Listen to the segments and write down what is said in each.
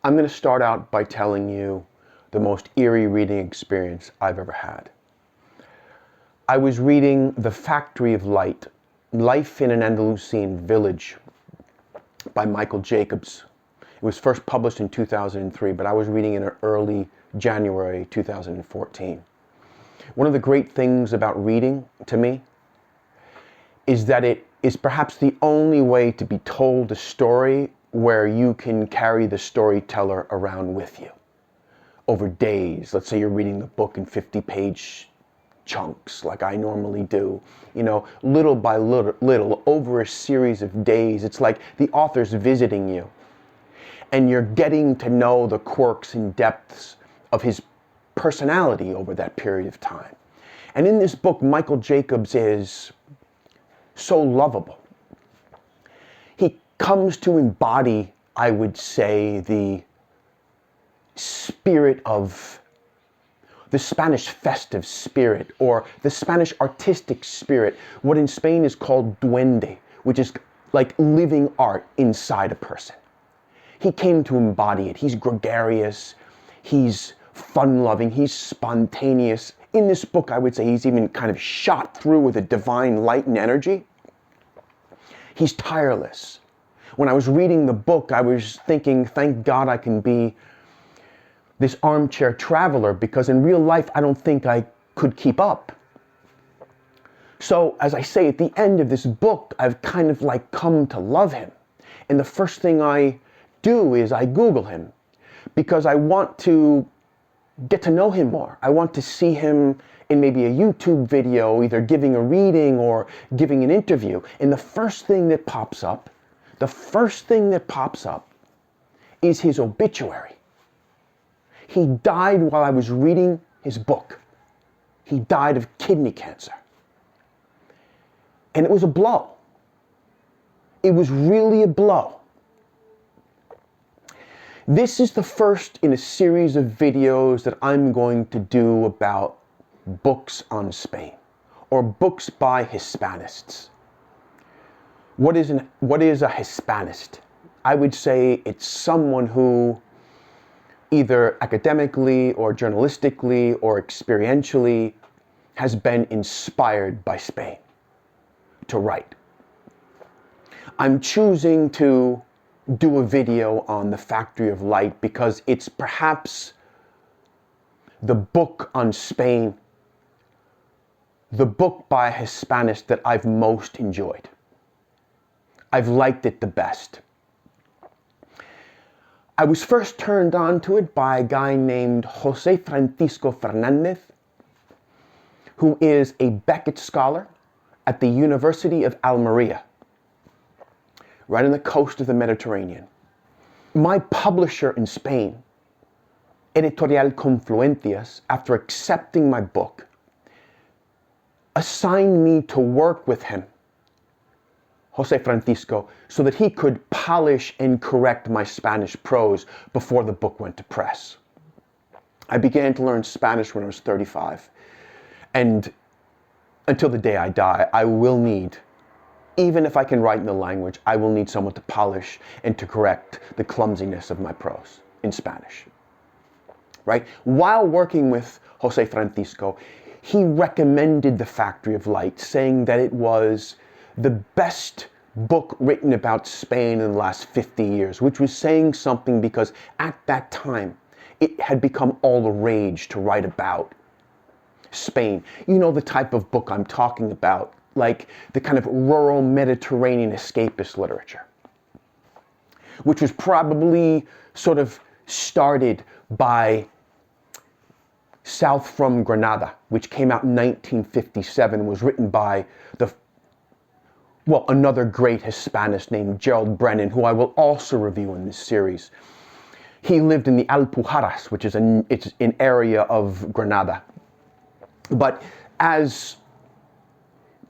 I'm going to start out by telling you the most eerie reading experience I've ever had. I was reading The Factory of Light, Life in an Andalucían Village by Michael Jacobs. It was first published in 2003, but I was reading it in early January 2014. One of the great things about reading, to me, is that it is perhaps the only way to be told a story where you can carry the storyteller around with you over days. Let's say you're reading the book in 50-page chunks like I normally do, little by little over a series of days. It's like the author's visiting you and you're getting to know the quirks and depths of his personality over that period of time. And in this book, Michael Jacobs is so lovable. He comes to embody, I would say, the spirit of the Spanish festive spirit, or the Spanish artistic spirit, what in Spain is called duende, which is like living art inside a person. He came to embody it. He's gregarious, he's fun-loving, he's spontaneous. In this book, I would say he's even kind of shot through with a divine light and energy. He's tireless. When I was reading the book, I was thinking, thank God I can be this armchair traveler, because in real life, I don't think I could keep up. So, as I say, at the end of this book, I've kind of like come to love him. And the first thing I do is I Google him, because I want to get to know him more. I want to see him in maybe a YouTube video, either giving a reading or giving an interview. And the first thing that pops up is his obituary. He died while I was reading his book. He died of kidney cancer. And it was a blow. It was really a blow. This is the first in a series of videos that I'm going to do about books on Spain, or books by Hispanists. What is a Hispanist? I would say it's someone who either academically or journalistically or experientially has been inspired by Spain to write. I'm choosing to do a video on The Factory of Light because it's perhaps the book on Spain, the book by a Hispanist that I've most enjoyed. I've liked it the best. I was first turned on to it by a guy named José Francisco Fernández, who is a Beckett Scholar at the University of Almería, right on the coast of the Mediterranean. My publisher in Spain, Editorial Confluencias, after accepting my book, assigned me to work with him, José Francisco, so that he could polish and correct my Spanish prose before the book went to press. I began to learn Spanish when I was 35. And until the day I die, I will need, even if I can write in the language, I will need someone to polish and to correct the clumsiness of my prose in Spanish. Right? While working with José Francisco, he recommended The Factory of Light, saying that it was the best book written about Spain in the last 50 years, which was saying something because at that time, it had become all the rage to write about Spain. You know the type of book I'm talking about, like the kind of rural Mediterranean escapist literature, which was probably sort of started by South from Granada, which came out in 1957, was written by another great Hispanist named Gerald Brenan, who I will also review in this series. He lived in the Alpujarras, which is an area of Granada. But as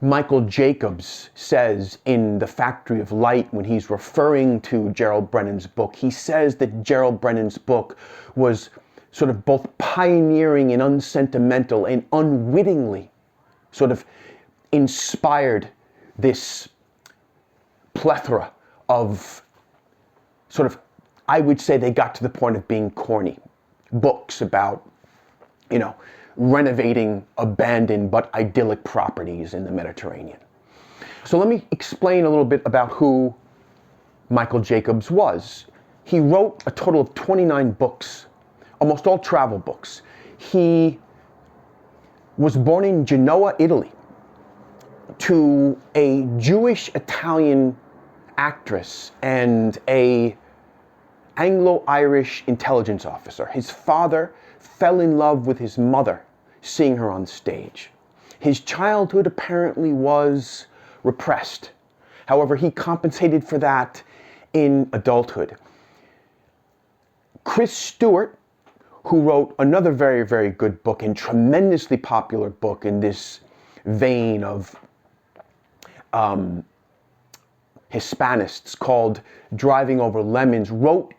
Michael Jacobs says in The Factory of Light, when he's referring to Gerald Brennan's book, he says that Gerald Brennan's book was sort of both pioneering and unsentimental, and unwittingly sort of inspired this plethora of sort of I would say they got to the point of being corny. Books about, renovating abandoned but idyllic properties in the Mediterranean. So let me explain a little bit about who Michael Jacobs was. He wrote a total of 29 books, almost all travel books. He was born in Genoa, Italy, to a Jewish-Italian actress and a Anglo-Irish intelligence officer. His father fell in love with his mother, seeing her on stage. His childhood apparently was repressed. However, he compensated for that in adulthood. Chris Stewart, who wrote another very, very good book and tremendously popular book in this vein of Hispanists called Driving Over Lemons, wrote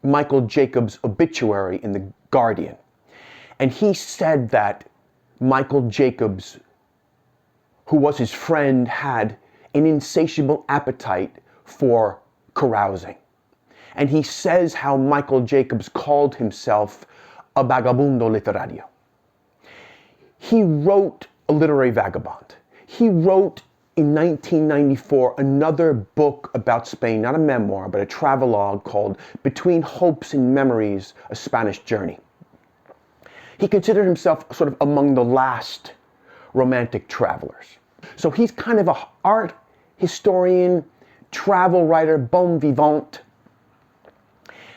Michael Jacobs' obituary in The Guardian. And he said that Michael Jacobs, who was his friend, had an insatiable appetite for carousing. And he says how Michael Jacobs called himself a vagabundo literario. He wrote A Literary Vagabond. He wrote in 1994 another book about Spain, not a memoir, but a travelogue called Between Hopes and Memories, A Spanish Journey. He considered himself sort of among the last romantic travelers. So he's kind of an art historian, travel writer, bon vivant.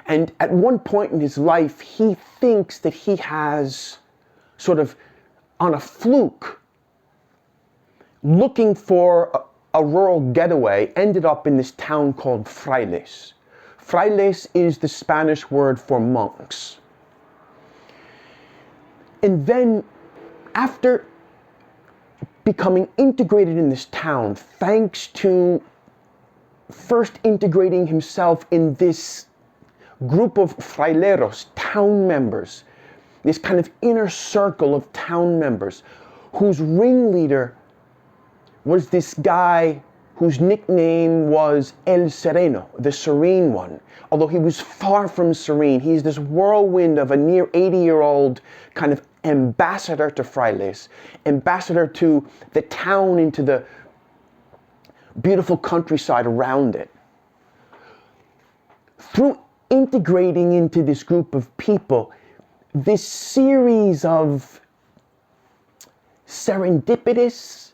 And at one point in his life, he thinks that he has sort of, on a fluke, looking for a rural getaway, ended up in this town called Frailes. Frailes is the Spanish word for monks. And then, after becoming integrated in this town, thanks to first integrating himself in this group of fraileros, town members, this kind of inner circle of town members, whose ringleader was this guy whose nickname was El Sereno, the Serene One. Although he was far from serene, he's this whirlwind of a near 80-year-old kind of ambassador to Frailes, ambassador to the town, into the beautiful countryside around it. Through integrating into this group of people, this series of serendipitous,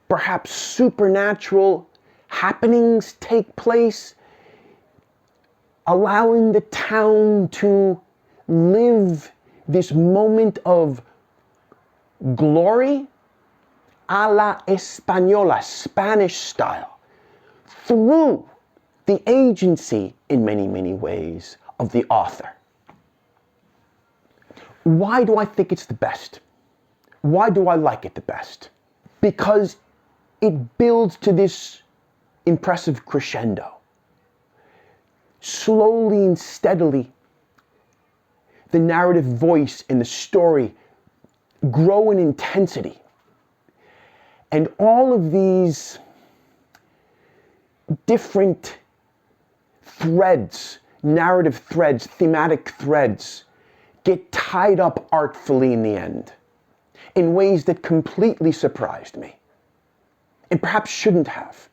perhaps supernatural happenings take place, allowing the town to live this moment of glory a la española, Spanish style, through the agency, in many, many ways, of the author. Why do I think it's the best? Why do I like it the best? Because it builds to this impressive crescendo. Slowly and steadily, the narrative voice and the story grow in intensity. And all of these different threads, narrative threads, thematic threads, get tied up artfully in the end, in ways that completely surprised me. And perhaps shouldn't have,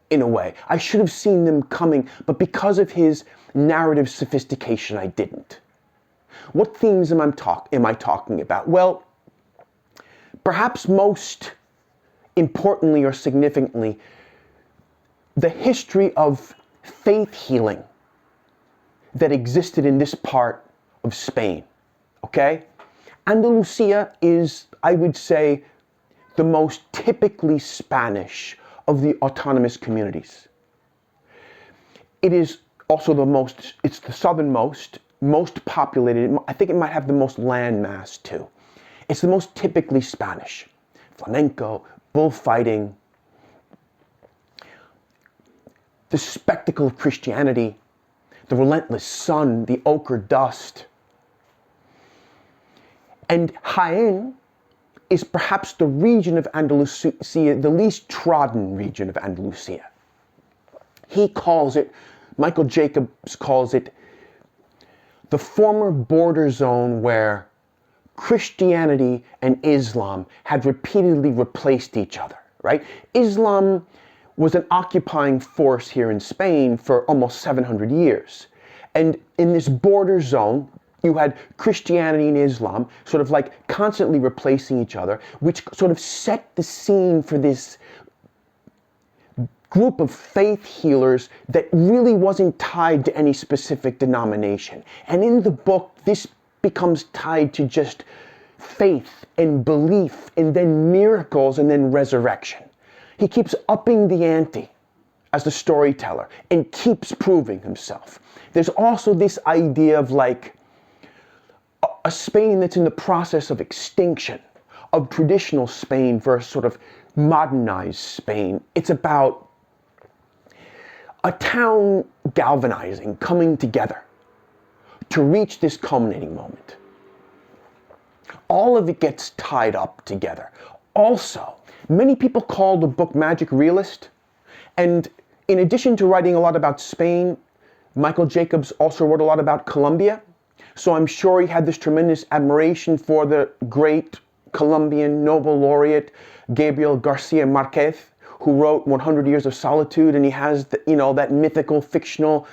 in a way. I should have seen them coming, but because of his narrative sophistication, I didn't. What themes am I talking about? Well, perhaps most importantly or significantly, the history of faith healing that existed in this part of Spain, okay? Andalusia is, I would say, the most typically Spanish of the autonomous communities. It is also it's the southernmost, most populated. I think it might have the most land mass too. It's the most typically Spanish. Flamenco, bullfighting, the spectacle of Christianity, the relentless sun, the ochre dust. And Jaén is perhaps the region of Andalusia, the least trodden region of Andalusia. He calls it Michael Jacobs calls it the former border zone where Christianity and Islam had repeatedly replaced each other, right? Islam was an occupying force here in Spain for almost 700 years. And in this border zone, you had Christianity and Islam sort of like constantly replacing each other, which sort of set the scene for this group of faith healers that really wasn't tied to any specific denomination. And in the book, this becomes tied to just faith and belief and then miracles and then resurrection. He keeps upping the ante as the storyteller and keeps proving himself. There's also this idea of like a Spain that's in the process of extinction, of traditional Spain versus sort of modernized Spain. It's about a town galvanizing, coming together to reach this culminating moment. All of it gets tied up together. Also, many people call the book magic realist, and in addition to writing a lot about Spain, Michael Jacobs also wrote a lot about Colombia. So I'm sure he had this tremendous admiration for the great Colombian Nobel laureate Gabriel Garcia Marquez, who wrote 100 Years of Solitude, and he has the, that mythical, fictional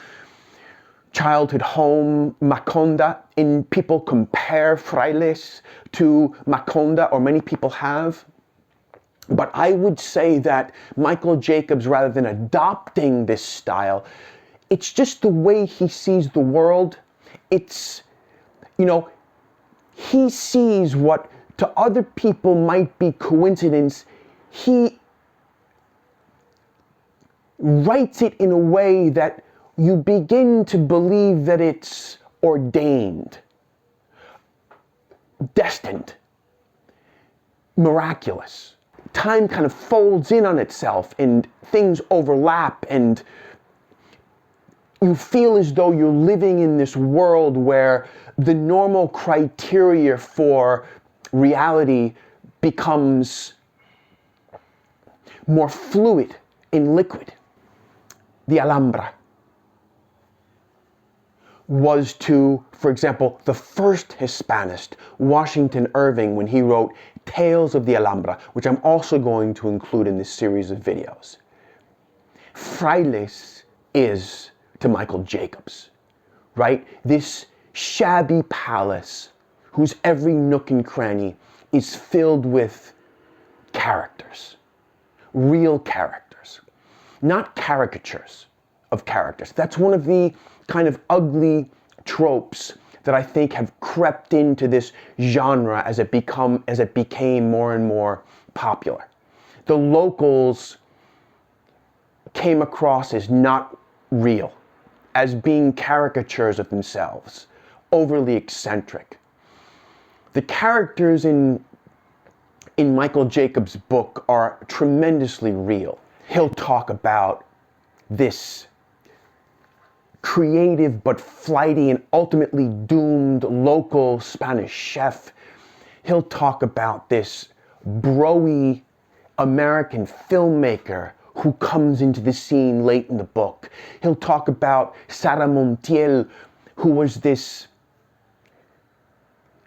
childhood home, Macondo, and people compare Frailes to Macondo, or many people have. But I would say that Michael Jacobs, rather than adopting this style, it's just the way he sees the world. It's, he sees what to other people might be coincidence. He writes it in a way that you begin to believe that it's ordained, destined, miraculous. Time kind of folds in on itself and things overlap, and you feel as though you're living in this world where the normal criteria for reality becomes more fluid and liquid. The Alhambra was to, for example, the first Hispanist, Washington Irving, when he wrote Tales of the Alhambra, which I'm also going to include in this series of videos. Frailes is to Michael Jacobs, right? This shabby palace whose every nook and cranny is filled with characters, real characters, not caricatures of characters. That's one of the kind of ugly tropes that I think have crept into this genre as it became more and more popular. The locals came across as not real, as being caricatures of themselves, overly eccentric. The characters in Michael Jacobs' book are tremendously real. He'll talk about this creative but flighty and ultimately doomed local Spanish chef. He'll talk about this broy American filmmaker who comes into the scene late in the book. He'll talk about Sara Montiel, who was this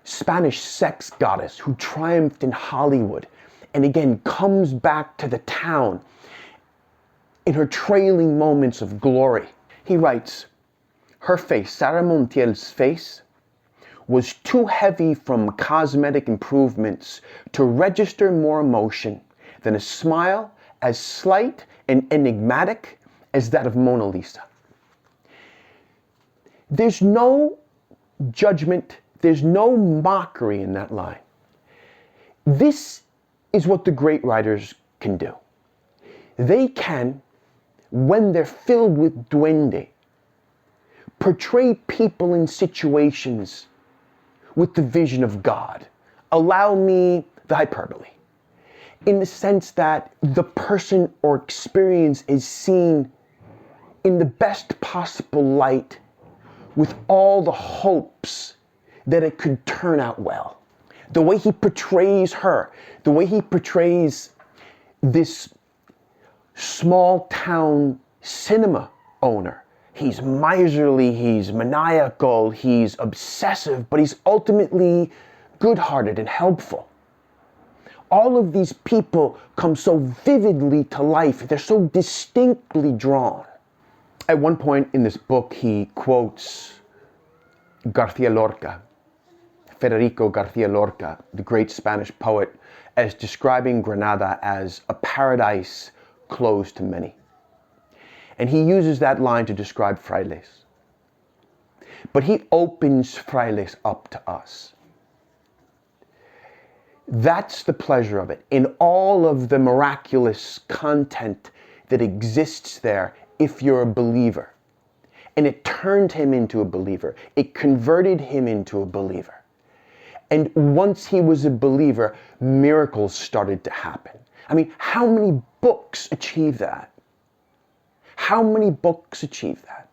Spanish sex goddess who triumphed in Hollywood and again comes back to the town in her trailing moments of glory. He writes, her face, Sara Montiel's face, was too heavy from cosmetic improvements to register more emotion than a smile as slight and enigmatic as that of Mona Lisa. There's no judgment, there's no mockery in that line. This is what the great writers can do. They can, when they're filled with duende, portray people in situations with the vision of God. Allow me the hyperbole, in the sense that the person or experience is seen in the best possible light with all the hopes that it could turn out well. The way he portrays her, the way he portrays this small town cinema owner He's miserly, he's maniacal, he's obsessive, but he's ultimately good-hearted and helpful. All of these people come so vividly to life. They're so distinctly drawn. At one point in this book, he quotes Garcia Lorca, Federico Garcia Lorca, the great Spanish poet, as describing Granada as a paradise closed to many. And he uses that line to describe Frailes. But he opens Frailes up to us. That's the pleasure of it, in all of the miraculous content that exists there if you're a believer. And it turned him into a believer. It converted him into a believer. And once he was a believer, miracles started to happen. I mean, how many books achieve that? How many books achieve that?